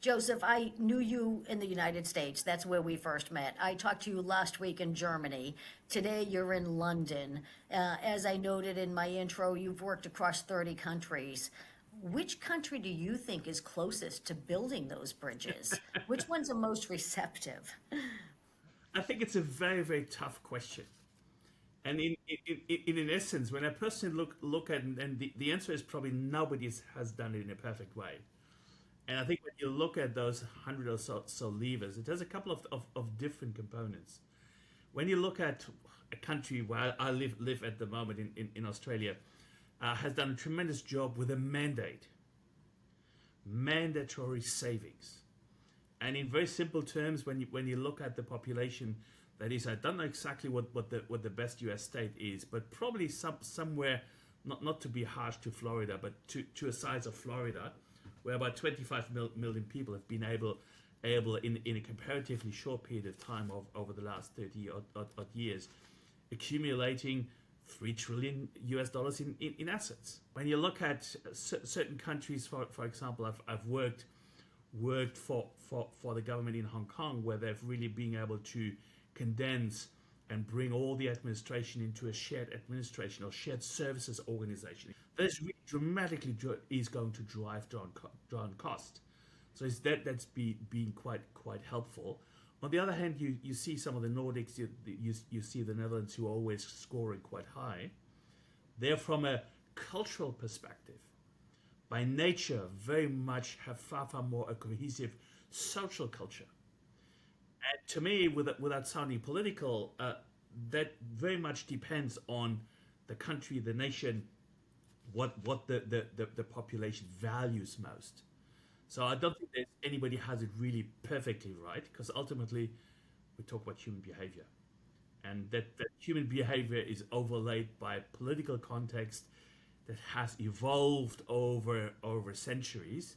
Joseph, I knew you in the United States. That's where we first met. I talked to you last week in Germany. Today you're in London. As I noted in my intro, you've worked across 30 countries. Which country do you think is closest to building those bridges? Which one's the most receptive? I think it's a very, very tough question. And in essence, when a person look at and the answer is probably nobody has done it in a perfect way. And I think when you look at those hundred or so levers, it has a couple of different components. When you look at a country where I live at the moment in Australia, has done a tremendous job with a mandatory savings. And in very simple terms, when you look at the population, that is, I don't know exactly what the best U.S. state is, but probably somewhere, not to be harsh to Florida, but to a size of Florida, where about 25 million people have been able in a comparatively short period of time over the last 30 odd years, accumulating $3 trillion in assets. When you look at certain countries, for example, I've worked for the government in Hong Kong, where they've really been able to condense and bring all the administration into a shared administration or shared services organization. This really dramatically is going to drive down cost. So that's been quite helpful. On the other hand, you see some of the Nordics, you see the Netherlands, who are always scoring quite high. They're from a cultural perspective, by nature, very much have far more a cohesive social culture. And to me, without sounding political, that very much depends on the country, the nation, what the population values most. So I don't think that anybody has it really perfectly right, because ultimately we talk about human behavior. And that human behavior is overlaid by political context that has evolved over centuries.